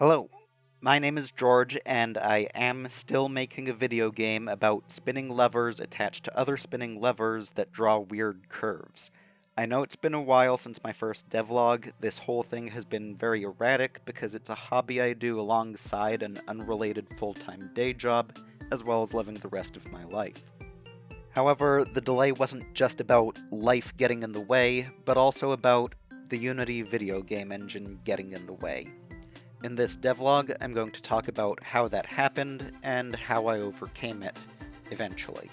Hello, my name is George, and I am still making a video game about spinning levers attached to other spinning levers that draw weird curves. I know it's been a while since my first devlog. This whole thing has been very erratic because it's a hobby I do alongside an unrelated full-time day job, as well as living the rest of my life. However, the delay wasn't just about life getting in the way, but also about the Unity video game engine getting in the way. In this devlog, I'm going to talk about how that happened and how I overcame it, eventually.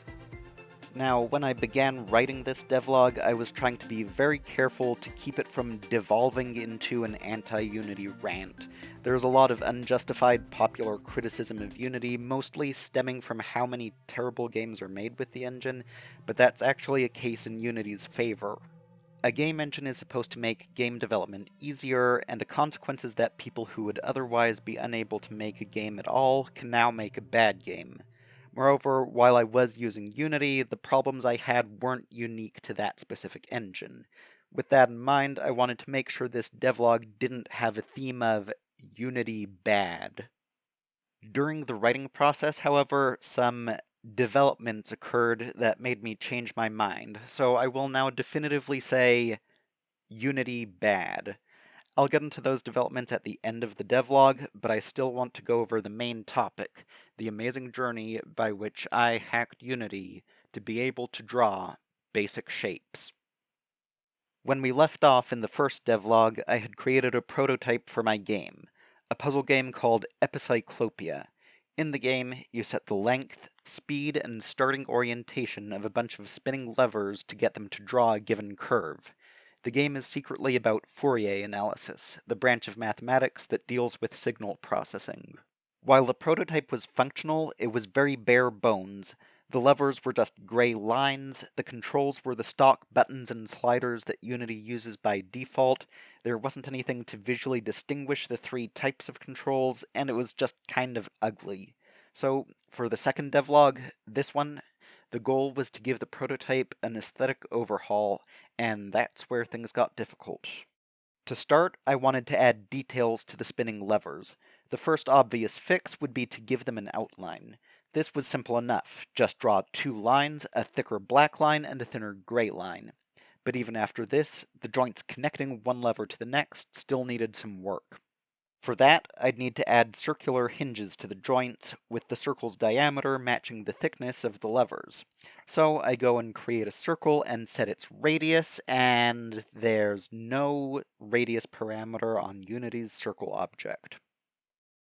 Now, when I began writing this devlog, I was trying to be very careful to keep it from devolving into an anti-Unity rant. There's a lot of unjustified popular criticism of Unity, mostly stemming from how many terrible games are made with the engine, but that's actually a case in Unity's favor. A game engine is supposed to make game development easier, and a consequence is that people who would otherwise be unable to make a game at all can now make a bad game. Moreover, while I was using Unity, the problems I had weren't unique to that specific engine. With that in mind, I wanted to make sure this devlog didn't have a theme of Unity bad. During the writing process, however, some developments occurred that made me change my mind, so I will now definitively say Unity bad. I'll get into those developments at the end of the devlog, but I still want to go over the main topic, the amazing journey by which I hacked Unity to be able to draw basic shapes. When we left off in the first devlog, I had created a prototype for my game, a puzzle game called Epicyclopia. In the game, you set the length, speed, and starting orientation of a bunch of spinning levers to get them to draw a given curve. The game is secretly about Fourier analysis, the branch of mathematics that deals with signal processing. While the prototype was functional, it was very bare bones. The levers were just gray lines, the controls were the stock buttons and sliders that Unity uses by default, there wasn't anything to visually distinguish the three types of controls, and it was just kind of ugly. So, for the second devlog, this one, the goal was to give the prototype an aesthetic overhaul, and that's where things got difficult. To start, I wanted to add details to the spinning levers. The first obvious fix would be to give them an outline. This was simple enough, just draw two lines, a thicker black line and a thinner gray line. But even after this, the joints connecting one lever to the next still needed some work. For that, I'd need to add circular hinges to the joints, with the circle's diameter matching the thickness of the levers. So I go and create a circle and set its radius, and there's no radius parameter on Unity's circle object.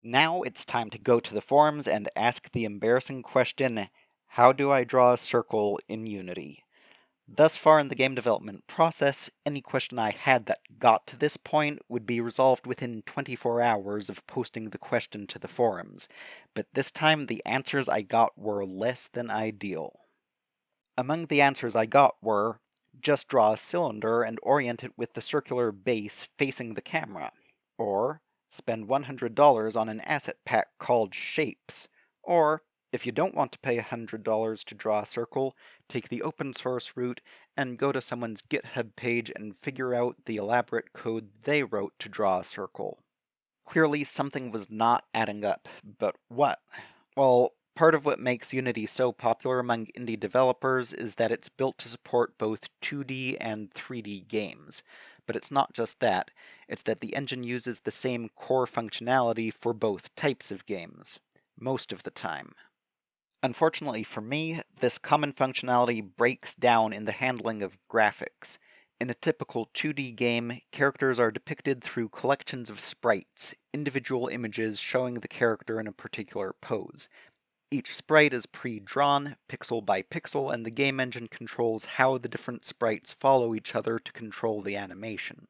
Now it's time to go to the forums and ask the embarrassing question, how do I draw a circle in Unity? Thus far in the game development process, any question I had that got to this point would be resolved within 24 hours of posting the question to the forums, but this time the answers I got were less than ideal. Among the answers I got were, just draw a cylinder and orient it with the circular base facing the camera, or spend $100 on an asset pack called Shapes, or if you don't want to pay $100 to draw a circle, take the open source route and go to someone's GitHub page and figure out the elaborate code they wrote to draw a circle. Clearly something was not adding up, but what? Well, part of what makes Unity so popular among indie developers is that it's built to support both 2D and 3D games. But it's not just that, it's that the engine uses the same core functionality for both types of games, most of the time. Unfortunately for me, this common functionality breaks down in the handling of graphics. In a typical 2D game, characters are depicted through collections of sprites, individual images showing the character in a particular pose. Each sprite is pre-drawn, pixel by pixel, and the game engine controls how the different sprites follow each other to control the animation.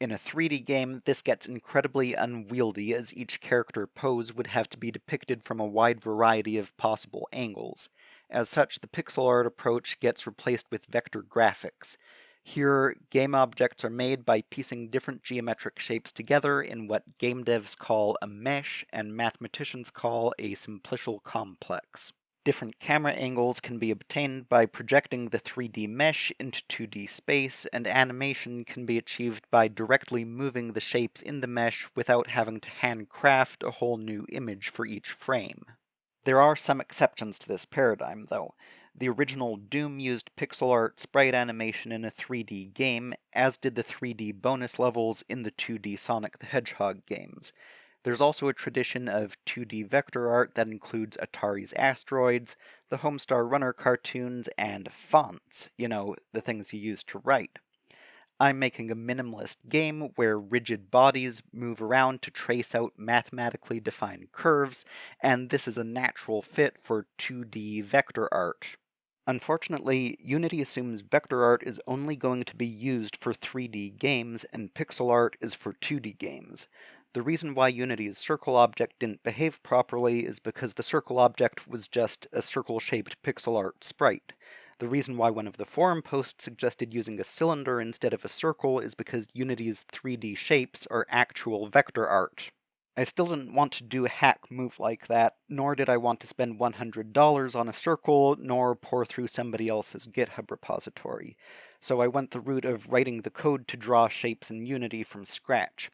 In a 3D game, this gets incredibly unwieldy as each character pose would have to be depicted from a wide variety of possible angles. As such, the pixel art approach gets replaced with vector graphics. Here, game objects are made by piecing different geometric shapes together in what game devs call a mesh and mathematicians call a simplicial complex. Different camera angles can be obtained by projecting the 3D mesh into 2D space, and animation can be achieved by directly moving the shapes in the mesh without having to handcraft a whole new image for each frame. There are some exceptions to this paradigm, though. The original Doom used pixel art sprite animation in a 3D game, as did the 3D bonus levels in the 2D Sonic the Hedgehog games. There's also a tradition of 2D vector art that includes Atari's Asteroids, the Homestar Runner cartoons, and fonts, the things you use to write. I'm making a minimalist game where rigid bodies move around to trace out mathematically defined curves, and this is a natural fit for 2D vector art. Unfortunately, Unity assumes vector art is only going to be used for 3D games, and pixel art is for 2D games. The reason why Unity's circle object didn't behave properly is because the circle object was just a circle-shaped pixel art sprite. The reason why one of the forum posts suggested using a cylinder instead of a circle is because Unity's 3D shapes are actual vector art. I still didn't want to do a hack move like that, nor did I want to spend $100 on a circle, nor pour through somebody else's GitHub repository. So I went the route of writing the code to draw shapes in Unity from scratch.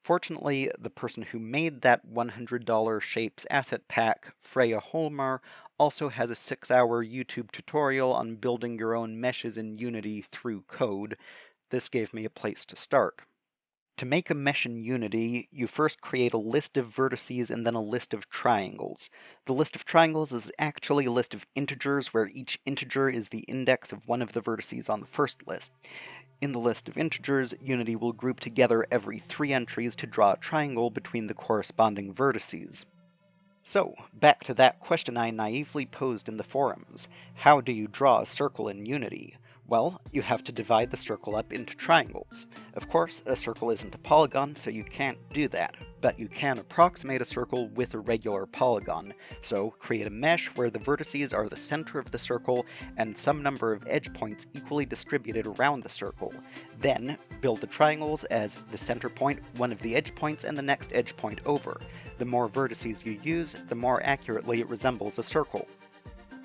Fortunately, the person who made that $100 Shapes asset pack, Freya Holmér, also has a 6-hour YouTube tutorial on building your own meshes in Unity through code. This gave me a place to start. To make a mesh in Unity, you first create a list of vertices and then a list of triangles. The list of triangles is actually a list of integers where each integer is the index of one of the vertices on the first list. In the list of integers, Unity will group together every 3 entries to draw a triangle between the corresponding vertices. So, back to that question I naively posed in the forums. How do you draw a circle in Unity? Well, you have to divide the circle up into triangles. Of course, a circle isn't a polygon, so you can't do that, but you can approximate a circle with a regular polygon. So, create a mesh where the vertices are the center of the circle and some number of edge points equally distributed around the circle. Then, build the triangles as the center point, one of the edge points, and the next edge point over. The more vertices you use, the more accurately it resembles a circle.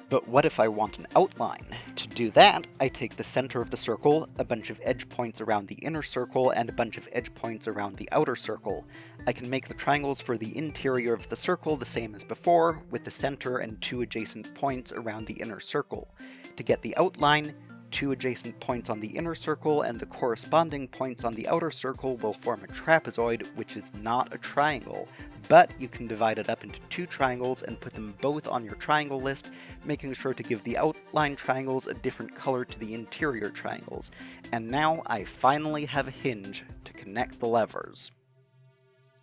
But what if I want an outline? To do that, I take the center of the circle, a bunch of edge points around the inner circle, and a bunch of edge points around the outer circle. I can make the triangles for the interior of the circle the same as before, with the center and 2 adjacent points around the inner circle. To get the outline, 2 adjacent points on the inner circle and the corresponding points on the outer circle will form a trapezoid, which is not a triangle, but you can divide it up into 2 triangles and put them both on your triangle list, making sure to give the outline triangles a different color to the interior triangles. And now I finally have a hinge to connect the levers.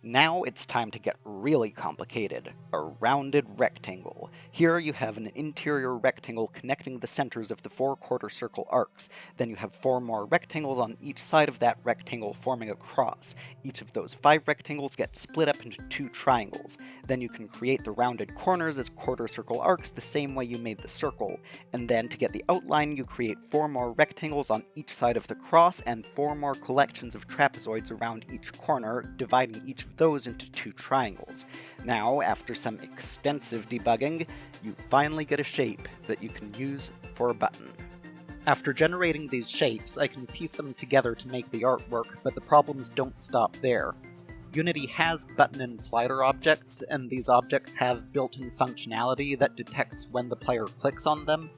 Now it's time to get really complicated. A rounded rectangle. Here you have an interior rectangle connecting the centers of the 4 quarter circle arcs. Then you have 4 more rectangles on each side of that rectangle forming a cross. Each of those 5 rectangles gets split up into 2 triangles. Then you can create the rounded corners as quarter circle arcs the same way you made the circle. And then to get the outline, you create 4 more rectangles on each side of the cross and 4 more collections of trapezoids around each corner, dividing each of those into 2 triangles. Now, after some extensive debugging, you finally get a shape that you can use for a button. After generating these shapes, I can piece them together to make the artwork, but the problems don't stop there. Unity has button and slider objects, and these objects have built-in functionality that detects when the player clicks on them,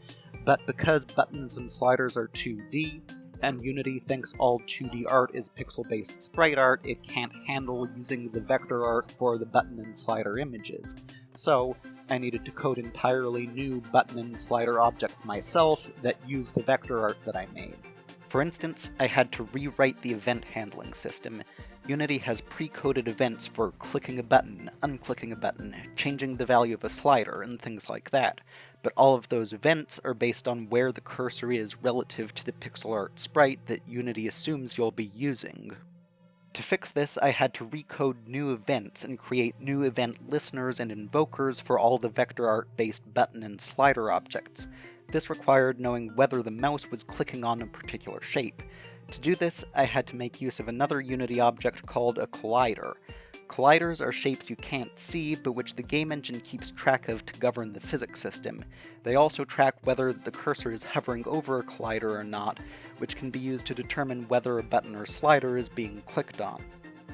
but because buttons and sliders are 2D, and Unity thinks all 2D art is pixel-based sprite art, it can't handle using the vector art for the button and slider images. So, I needed to code entirely new button and slider objects myself that use the vector art that I made. For instance, I had to rewrite the event handling system. Unity has pre-coded events for clicking a button, unclicking a button, changing the value of a slider, and things like that. But all of those events are based on where the cursor is relative to the pixel art sprite that Unity assumes you'll be using. To fix this, I had to recode new events and create new event listeners and invokers for all the vector art-based button and slider objects. This required knowing whether the mouse was clicking on a particular shape. To do this, I had to make use of another Unity object called a collider. Colliders are shapes you can't see, but which the game engine keeps track of to govern the physics system. They also track whether the cursor is hovering over a collider or not, which can be used to determine whether a button or slider is being clicked on.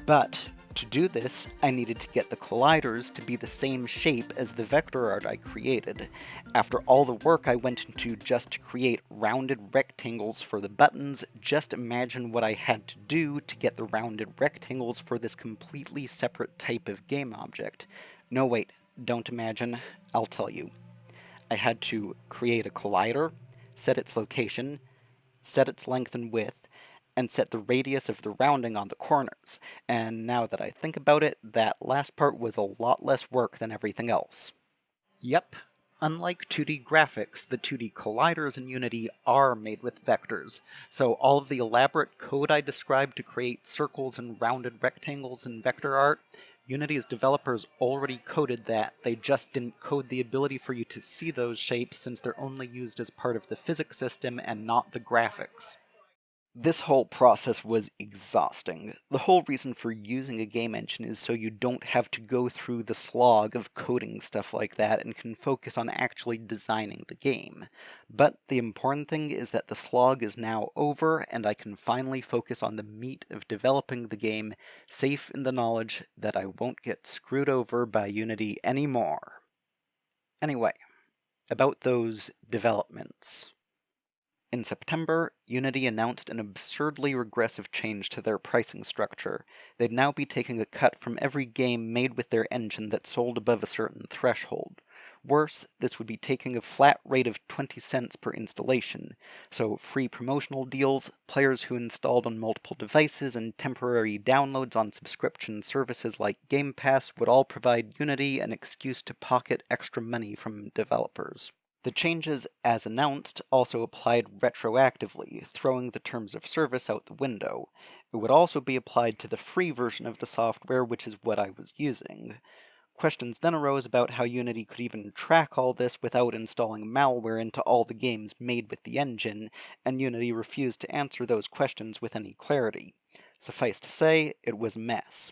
But to do this, I needed to get the colliders to be the same shape as the vector art I created. After all the work I went into just to create rounded rectangles for the buttons, just imagine what I had to do to get the rounded rectangles for this completely separate type of game object. No, wait, don't imagine, I'll tell you. I had to create a collider, set its location, set its length and width, and set the radius of the rounding on the corners, and now that I think about it, that last part was a lot less work than everything else. Yep, unlike 2D graphics, the 2D colliders in Unity are made with vectors, so all of the elaborate code I described to create circles and rounded rectangles in vector art, Unity's developers already coded that, they just didn't code the ability for you to see those shapes since they're only used as part of the physics system and not the graphics. This whole process was exhausting. The whole reason for using a game engine is so you don't have to go through the slog of coding stuff like that and can focus on actually designing the game. But the important thing is that the slog is now over and I can finally focus on the meat of developing the game, safe in the knowledge that I won't get screwed over by Unity anymore. Anyway, about those developments. In September, Unity announced an absurdly regressive change to their pricing structure. They'd now be taking a cut from every game made with their engine that sold above a certain threshold. Worse, this would be taking a flat rate of 20 cents per installation, so free promotional deals, players who installed on multiple devices, and temporary downloads on subscription services like Game Pass would all provide Unity an excuse to pocket extra money from developers. The changes, as announced, also applied retroactively, throwing the terms of service out the window. It would also be applied to the free version of the software, which is what I was using. Questions then arose about how Unity could even track all this without installing malware into all the games made with the engine, and Unity refused to answer those questions with any clarity. Suffice to say, it was a mess.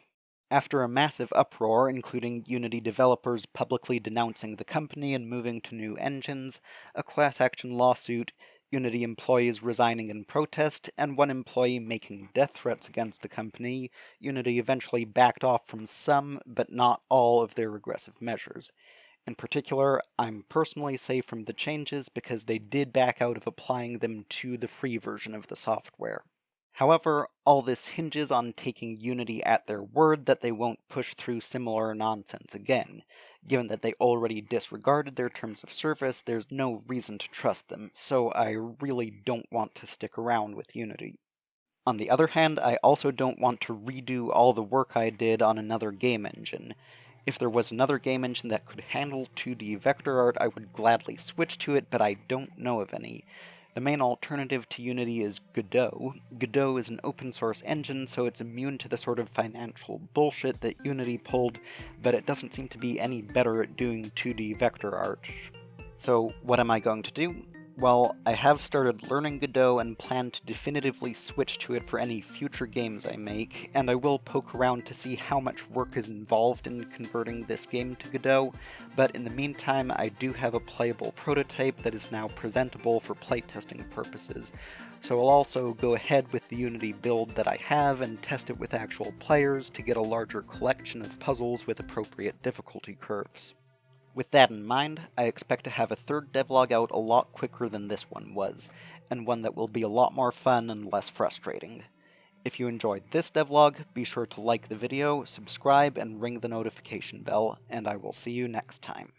After a massive uproar, including Unity developers publicly denouncing the company and moving to new engines, a class action lawsuit, Unity employees resigning in protest, and one employee making death threats against the company, Unity eventually backed off from some, but not all, of their regressive measures. In particular, I'm personally safe from the changes because they did back out of applying them to the free version of the software. However, all this hinges on taking Unity at their word that they won't push through similar nonsense again. Given that they already disregarded their terms of service, there's no reason to trust them, so I really don't want to stick around with Unity. On the other hand, I also don't want to redo all the work I did on another game engine. If there was another game engine that could handle 2D vector art, I would gladly switch to it, but I don't know of any. The main alternative to Unity is Godot. Godot is an open source engine, so it's immune to the sort of financial bullshit that Unity pulled, but it doesn't seem to be any better at doing 2D vector art. So what am I going to do? Well, I have started learning Godot and plan to definitively switch to it for any future games I make, and I will poke around to see how much work is involved in converting this game to Godot, but in the meantime I do have a playable prototype that is now presentable for playtesting purposes, so I'll also go ahead with the Unity build that I have and test it with actual players to get a larger collection of puzzles with appropriate difficulty curves. With that in mind, I expect to have a third devlog out a lot quicker than this one was, and one that will be a lot more fun and less frustrating. If you enjoyed this devlog, be sure to like the video, subscribe, and ring the notification bell, and I will see you next time.